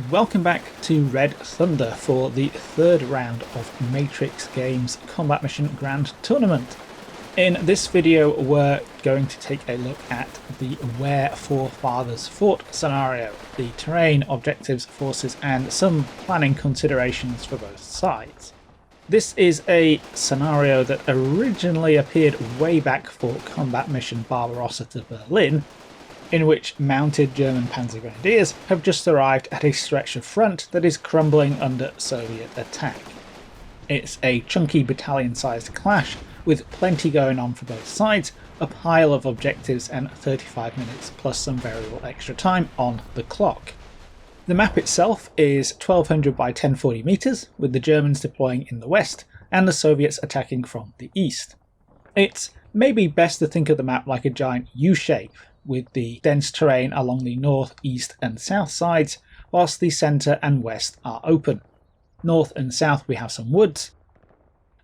Welcome back to Red Thunder for the third round of Matrix Games Combat Mission Grand Tournament. In this video we're going to take a look at the Where Forefathers Fought scenario, the terrain, objectives, forces and some planning considerations for both sides. This is a scenario that originally appeared way back for Combat Mission Barbarossa to Berlin, in which mounted German Panzer Grenadiers have just arrived at a stretch of front that is crumbling under Soviet attack. It's a chunky battalion-sized clash with plenty going on for both sides, a pile of objectives and 35 minutes plus some variable extra time on the clock. The map itself is 1200 by 1040 meters, with the Germans deploying in the west and the Soviets attacking from the east. It's maybe best to think of the map like a giant U-shape, with the dense terrain along the north, east and south sides, whilst the centre and west are open. North and south we have some woods.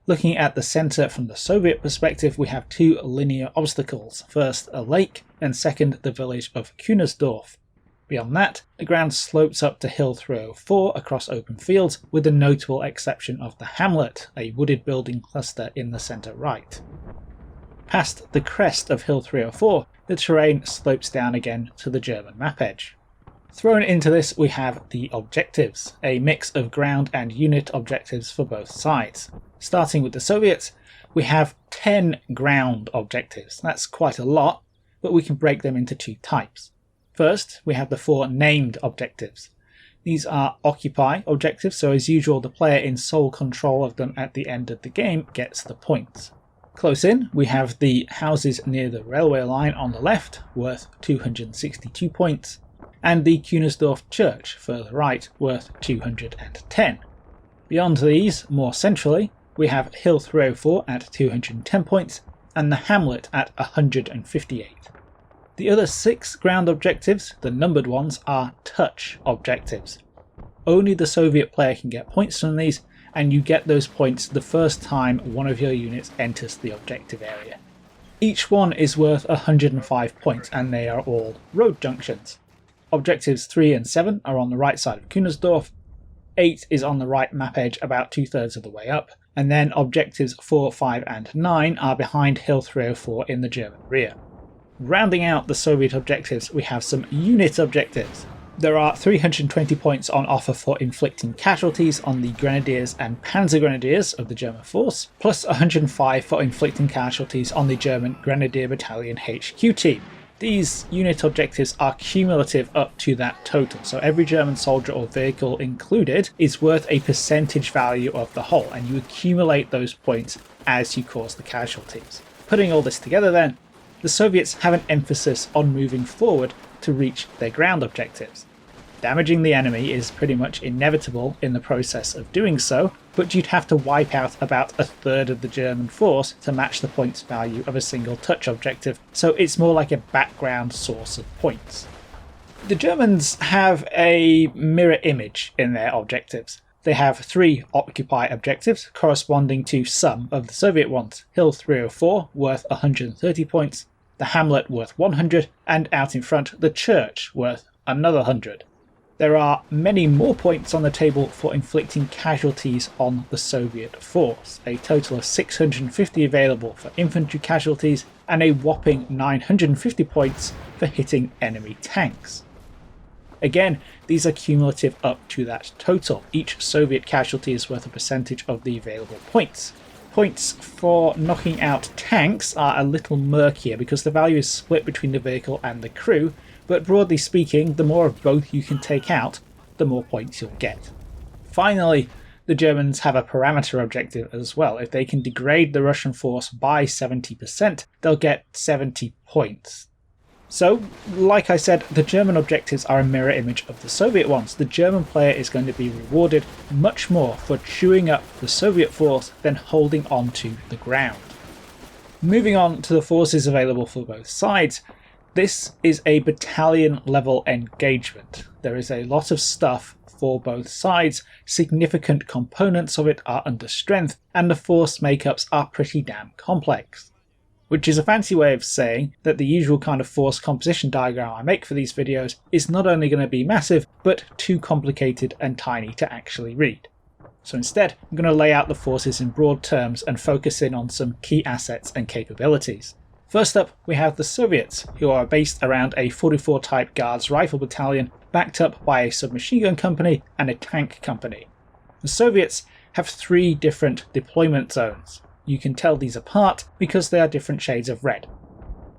Looking at the centre from the Soviet perspective, we have two linear obstacles, first a lake and second the village of Kunersdorf. Beyond that, the ground slopes up to Hill 304 across open fields, with the notable exception of the hamlet, a wooded building cluster in the centre right. Past the crest of Hill 304, the terrain slopes down again to the German map edge. Thrown into this we have the objectives, a mix of ground and unit objectives for both sides. Starting with the Soviets, we have 10 ground objectives. That's quite a lot, but we can break them into two types. First, we have the 4 named objectives. These are occupy objectives, so as usual the player in sole control of them at the end of the game gets the points. Close in, we have the houses near the railway line on the left, worth 262 points, and the Kunersdorf church further right, worth 210. Beyond these, more centrally, we have Hill 304 at 210 points, and the hamlet at 158. The other 6 ground objectives, the numbered ones, are touch objectives. Only the Soviet player can get points from these, and you get those points the first time one of your units enters the objective area. Each one is worth 105 points, and they are all road junctions. Objectives 3 and 7 are on the right side of Kunersdorf, 8 is on the right map edge about 2/3 of the way up, and then objectives 4, 5 and 9 are behind Hill 304 in the German rear. Rounding out the Soviet objectives, we have some unit objectives. There are 320 points on offer for inflicting casualties on the Grenadiers and Panzer Grenadiers of the German force, plus 105 for inflicting casualties on the German Grenadier Battalion HQ team. These unit objectives are cumulative up to that total, so every German soldier or vehicle included is worth a percentage value of the whole, and you accumulate those points as you cause the casualties. Putting all this together then, the Soviets have an emphasis on moving forward to reach their ground objectives. Damaging the enemy is pretty much inevitable in the process of doing so, but you'd have to wipe out about 1/3 of the German force to match the points value of a single touch objective, so it's more like a background source of points. The Germans have a mirror image in their objectives. They have 3 occupy objectives corresponding to some of the Soviet ones. Hill 304 worth 130 points, the hamlet worth 100, and out in front the church worth another 100. There are many more points on the table for inflicting casualties on the Soviet force, a total of 650 available for infantry casualties and a whopping 950 points for hitting enemy tanks. Again, these are cumulative up to that total. Each Soviet casualty is worth a percentage of the available points. Points for knocking out tanks are a little murkier because the value is split between the vehicle and the crew, but broadly speaking, the more of both you can take out, the more points you'll get. Finally, the Germans have a parameter objective as well. If they can degrade the Russian force by 70%, they'll get 70 points. So, like I said, the German objectives are a mirror image of the Soviet ones. The German player is going to be rewarded much more for chewing up the Soviet force than holding on to the ground. Moving on to the forces available for both sides, this is a battalion level engagement. There is a lot of stuff for both sides, significant components of it are under strength, and the force makeups are pretty damn complex. which is a fancy way of saying that the usual kind of force composition diagram I make for these videos is not only going to be massive, but too complicated and tiny to actually read. So instead, I'm going to lay out the forces in broad terms and focus in on some key assets and capabilities. First up, we have the Soviets, who are based around a 44 Type Guards rifle battalion backed up by a submachine gun company and a tank company. The Soviets have 3 different deployment zones. You can tell these apart because they are different shades of red.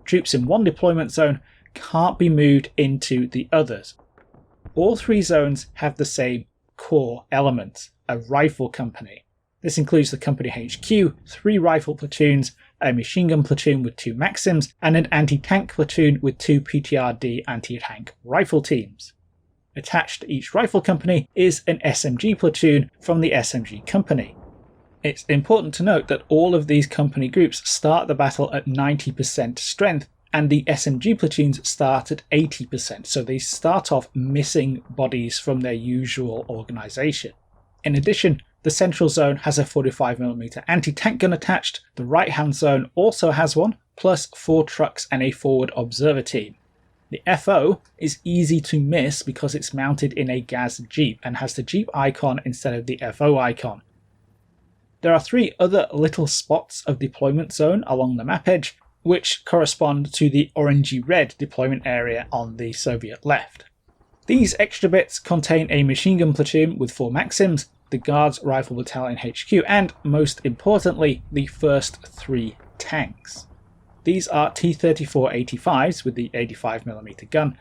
Troops in one deployment zone can't be moved into the others. All 3 zones have the same core element, a rifle company. This includes the company HQ, 3 rifle platoons, a machine gun platoon with 2 Maxims, and an anti-tank platoon with 2 PTRD anti-tank rifle teams. Attached to each rifle company is an SMG platoon from the SMG company. It's important to note that all of these company groups start the battle at 90% strength, and the SMG platoons start at 80%, so they start off missing bodies from their usual organisation. In addition, the central zone has a 45mm anti-tank gun attached, the right-hand zone also has one, plus 4 trucks and a forward observer team. The FO is easy to miss because it's mounted in a Gaz Jeep and has the Jeep icon instead of the FO icon. There are 3 other little spots of deployment zone along the map edge, which correspond to the orangey-red deployment area on the Soviet left. These extra bits contain a machine gun platoon with 4 Maxims, the Guards Rifle Battalion HQ, and, most importantly, the first 3 tanks. These are T-34-85s with the 85mm gun,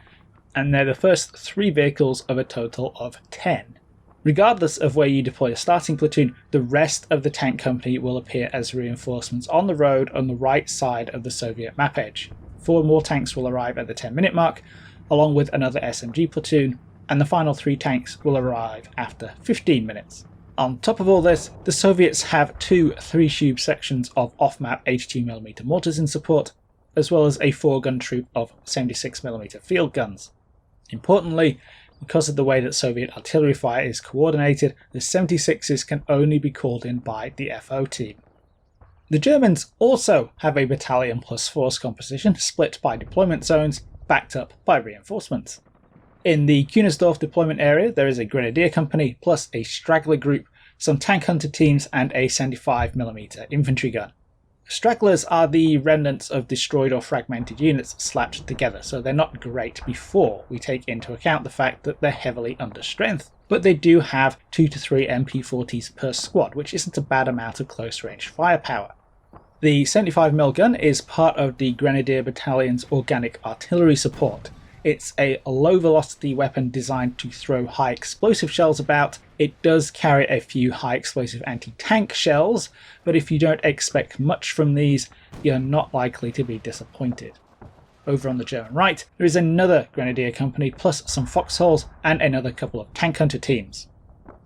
and they're the first 3 vehicles of a total of 10. Regardless of where you deploy a starting platoon, the rest of the tank company will appear as reinforcements on the road on the right side of the Soviet map edge. 4 more tanks will arrive at the 10-minute mark, along with another SMG platoon, and the final 3 tanks will arrive after 15 minutes. On top of all this, the Soviets have 2 3-tube sections of off-map 82mm mortars in support, as well as a 4-gun troop of 76mm field guns. Importantly, because of the way that Soviet artillery fire is coordinated, the 76s can only be called in by the FO team. The Germans also have a battalion plus force composition split by deployment zones, backed up by reinforcements. In the Kunersdorf deployment area, there is a Grenadier company plus a straggler group, some tank hunter teams, and a 75mm infantry gun. Stragglers are the remnants of destroyed or fragmented units slapped together, so they're not great before we take into account the fact that they're heavily under strength, but they do have 2 to 3 MP40s per squad, which isn't a bad amount of close range firepower. The 75mm gun is part of the Grenadier Battalion's organic artillery support. It's a low velocity weapon designed to throw high explosive shells about. It does carry a few high explosive anti-tank shells, but if you don't expect much from these, you're not likely to be disappointed. Over on the German right, there is another Grenadier company plus some foxholes and another couple of tank hunter teams.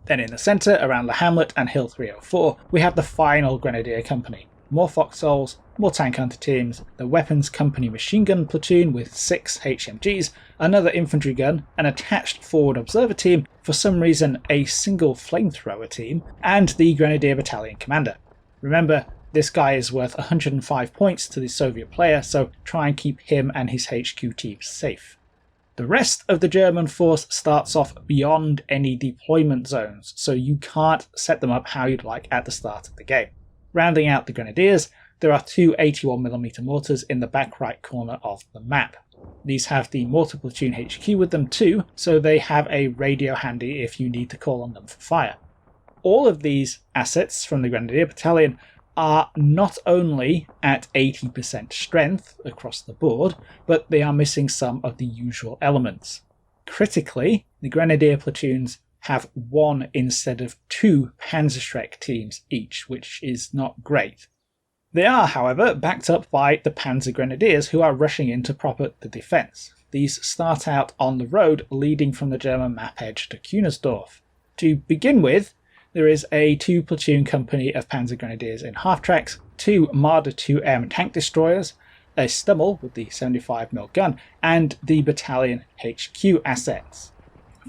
Then in the centre, around the hamlet and Hill 304, we have the final Grenadier company. More foxholes, more tank hunter teams, the weapons company machine gun platoon with 6 HMGs, another infantry gun, an attached forward observer team, for some reason a single flamethrower team, and the Grenadier Battalion commander. Remember, this guy is worth 105 points to the Soviet player, so try and keep him and his HQ team safe. The rest of the German force starts off beyond any deployment zones, so you can't set them up how you'd like at the start of the game. Rounding out the Grenadiers, there are 2 81mm mortars in the back right corner of the map. These have the mortar platoon HQ with them too, so they have a radio handy if you need to call on them for fire. All of these assets from the Grenadier Battalion are not only at 80% strength across the board, but they are missing some of the usual elements. Critically, the Grenadier platoons have 1 instead of 2 Panzerschreck teams each, which is not great. They are, however, backed up by the Panzer Grenadiers, who are rushing in to prop up the defence. These start out on the road leading from the German map edge to Kunersdorf. To begin with, there is a 2-platoon company of Panzer Grenadiers in half-tracks, 2 Marder 2M tank destroyers, a Stummel with the 75mm gun, and the battalion HQ assets.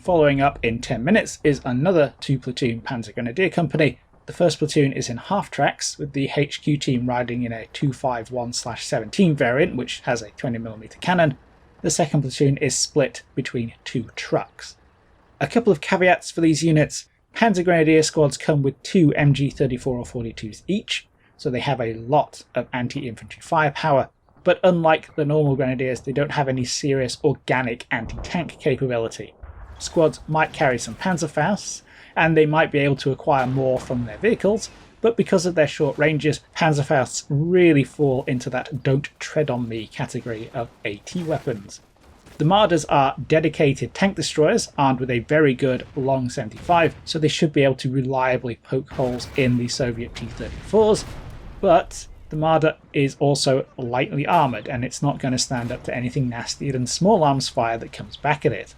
Following up in 10 minutes is another 2-platoon Panzer Grenadier company, The first platoon is in half tracks, with the HQ team riding in a 251/17 variant, which has a 20mm cannon. The second platoon is split between 2 trucks. A couple of caveats for these units. Panzer Grenadier squads come with 2 MG34 or 42s each, so they have a lot of anti-infantry firepower, but unlike the normal Grenadiers, they don't have any serious organic anti-tank capability. Squads might carry some Panzerfausts, and they might be able to acquire more from their vehicles, but because of their short ranges, Panzerfausts really fall into that don't tread on me category of AT weapons. The Marders are dedicated tank destroyers armed with a very good long 75, so they should be able to reliably poke holes in the Soviet T-34s, but the Marder is also lightly armoured and it's not going to stand up to anything nastier than small arms fire that comes back at it.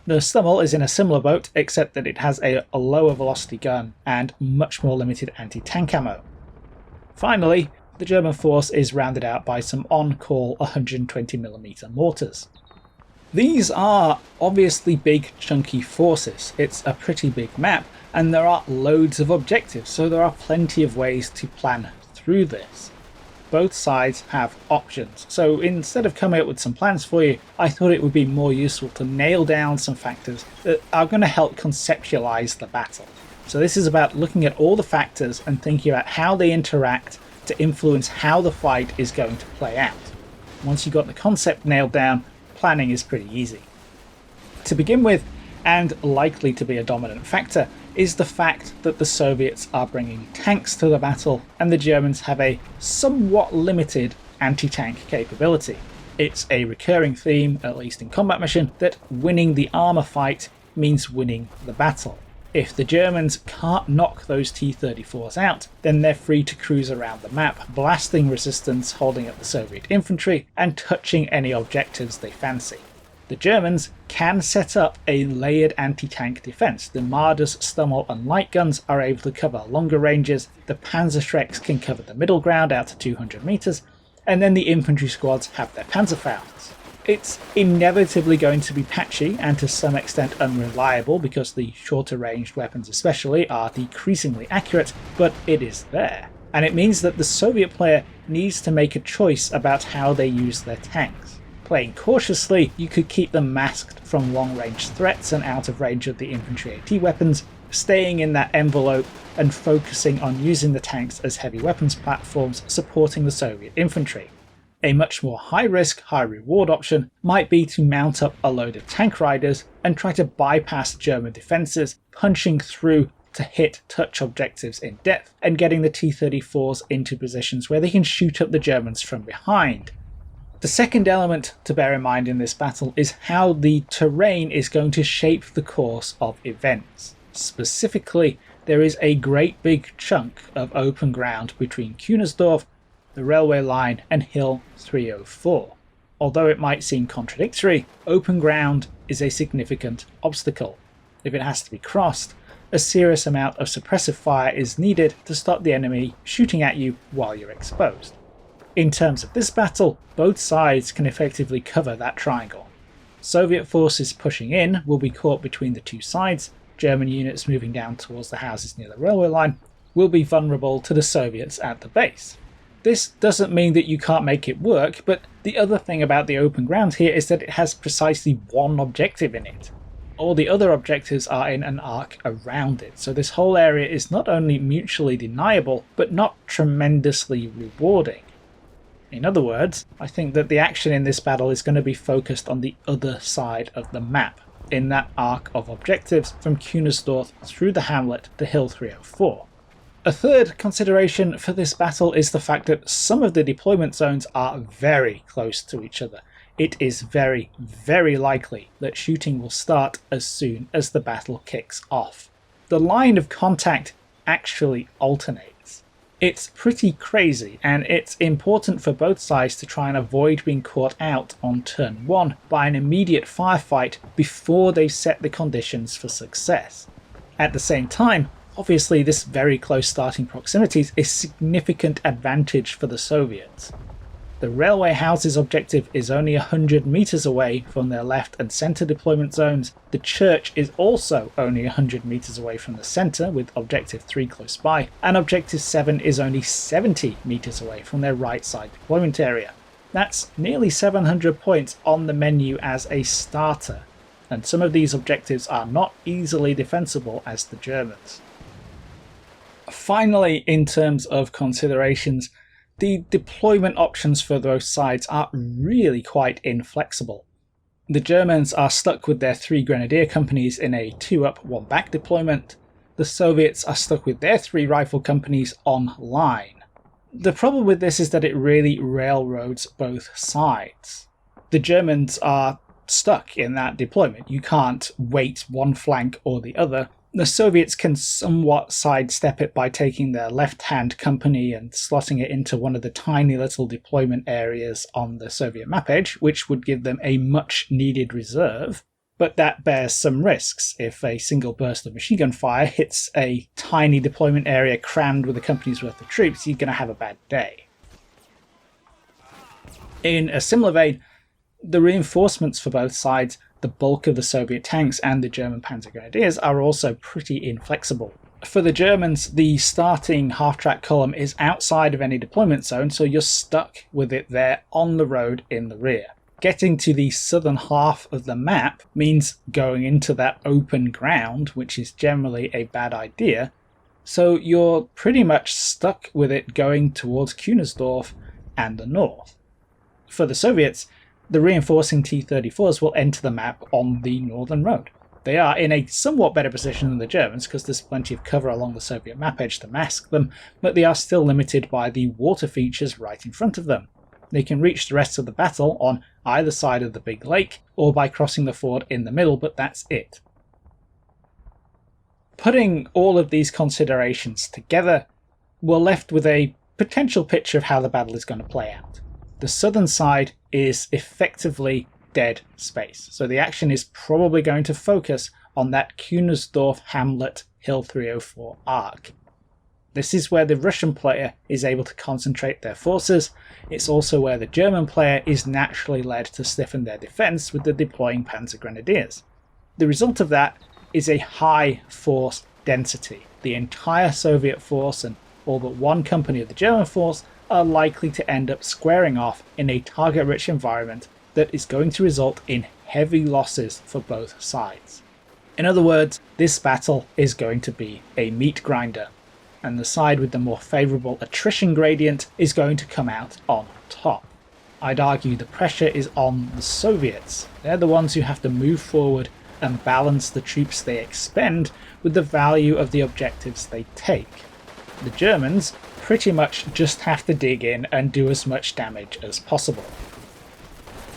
The Stummel is in a similar boat, except that it has a lower velocity gun and much more limited anti-tank ammo. Finally, the German force is rounded out by some on-call 120mm mortars. These are obviously big chunky forces. It's a pretty big map and there are loads of objectives, so there are plenty of ways to plan through this. Both sides have options, so instead of coming up with some plans for you, I thought it would be more useful to nail down some factors that are going to help conceptualize the battle. So this is about looking at all the factors and thinking about how they interact to influence how the fight is going to play out. Once you've got the concept nailed down, planning is pretty easy. To begin with, and likely to be a dominant factor, is the fact that the Soviets are bringing tanks to the battle and the Germans have a somewhat limited anti-tank capability. It's a recurring theme, at least in combat mission, that winning the armour fight means winning the battle. If the Germans can't knock those T-34s out, then they're free to cruise around the map, blasting resistance, holding up the Soviet infantry, and touching any objectives they fancy. The Germans can set up a layered anti-tank defence. The Marders, Stummel and light guns are able to cover longer ranges, the Panzerschrecks can cover the middle ground out to 200 metres, and then the infantry squads have their Panzerfausts. It's inevitably going to be patchy and to some extent unreliable because the shorter ranged weapons especially are decreasingly accurate, but it is there. And it means that the Soviet player needs to make a choice about how they use their tanks. Playing cautiously, you could keep them masked from long-range threats and out of range of the infantry AT weapons, staying in that envelope and focusing on using the tanks as heavy weapons platforms supporting the Soviet infantry. A much more high-risk, high-reward option might be to mount up a load of tank riders and try to bypass German defences, punching through to hit touch objectives in depth and getting the T-34s into positions where they can shoot up the Germans from behind. The second element to bear in mind in this battle is how the terrain is going to shape the course of events. Specifically, there is a great big chunk of open ground between Kunersdorf, the railway line and Hill 304. Although it might seem contradictory, open ground is a significant obstacle. If it has to be crossed, a serious amount of suppressive fire is needed to stop the enemy shooting at you while you're exposed. In terms of this battle, both sides can effectively cover that triangle. Soviet forces pushing in will be caught between the two sides. German units moving down towards the houses near the railway line will be vulnerable to the Soviets at the base. This doesn't mean that you can't make it work, but the other thing about the open ground here is that it has precisely one objective in it. All the other objectives are in an arc around it, so this whole area is not only mutually deniable, but not tremendously rewarding. In other words, I think that the action in this battle is going to be focused on the other side of the map, in that arc of objectives from Kunersdorf through the hamlet to Hill 304. A third consideration for this battle is the fact that some of the deployment zones are very close to each other. It is very, very likely that shooting will start as soon as the battle kicks off. The line of contact actually alternates. It's pretty crazy, and it's important for both sides to try and avoid being caught out on turn 1 by an immediate firefight before they've set the conditions for success. At the same time, obviously this very close starting proximity is a significant advantage for the Soviets. The railway houses objective is only 100 meters away from their left and center deployment zones. The church is also only 100 meters away from the center, with objective 3 close by, and objective 7 is only 70 meters away from their right side deployment area. That's nearly 700 points on the menu as a starter, and some of these objectives are not easily defensible as the Germans. Finally, in terms of considerations, the deployment options for both sides are really quite inflexible. The Germans are stuck with their 3 grenadier companies in a 2 up 1 back deployment. The Soviets are stuck with their 3 rifle companies on line. The problem with this is that it really railroads both sides. The Germans are stuck in that deployment. You can't weight one flank or the other. The Soviets can somewhat sidestep it by taking their left-hand company and slotting it into one of the tiny little deployment areas on the Soviet map edge, which would give them a much-needed reserve. But that bears some risks. If a single burst of machine gun fire hits a tiny deployment area crammed with a company's worth of troops, you're going to have a bad day. In a similar vein, the reinforcements for both sides, the bulk of the Soviet tanks and the German Panzer Grenadiers, are also pretty inflexible. For the Germans, the starting half-track column is outside of any deployment zone, so you're stuck with it there on the road in the rear. Getting to the southern half of the map means going into that open ground, which is generally a bad idea, so you're pretty much stuck with it going towards Kunersdorf and the north. For the Soviets, the reinforcing T-34s will enter the map on the northern road. They are in a somewhat better position than the Germans because there's plenty of cover along the Soviet map edge to mask them, but they are still limited by the water features right in front of them. They can reach the rest of the battle on either side of the big lake or by crossing the ford in the middle, but that's it. Putting all of these considerations together, we're left with a potential picture of how the battle is going to play out. The southern side is effectively dead space, so the action is probably going to focus on that Kunersdorf Hamlet Hill 304 arc. This is where the Russian player is able to concentrate their forces. It's also where the German player is naturally led to stiffen their defense with the deploying Panzer Grenadiers. The result of that is a high force density. The entire Soviet force and all but one company of the German force are likely to end up squaring off in a target-rich environment that is going to result in heavy losses for both sides. In other words, this battle is going to be a meat grinder, and the side with the more favourable attrition gradient is going to come out on top. I'd argue the pressure is on the Soviets. They're the ones who have to move forward and balance the troops they expend with the value of the objectives they take. The Germans pretty much just have to dig in and do as much damage as possible.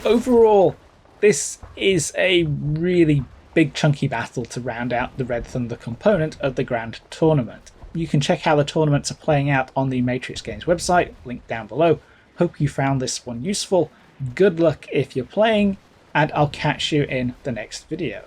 Overall, this is a really big chunky battle to round out the Red Thunder component of the Grand Tournament. You can check how the tournaments are playing out on the Matrix Games website, linked down below. Hope you found this one useful. Good luck if you're playing, and I'll catch you in the next video.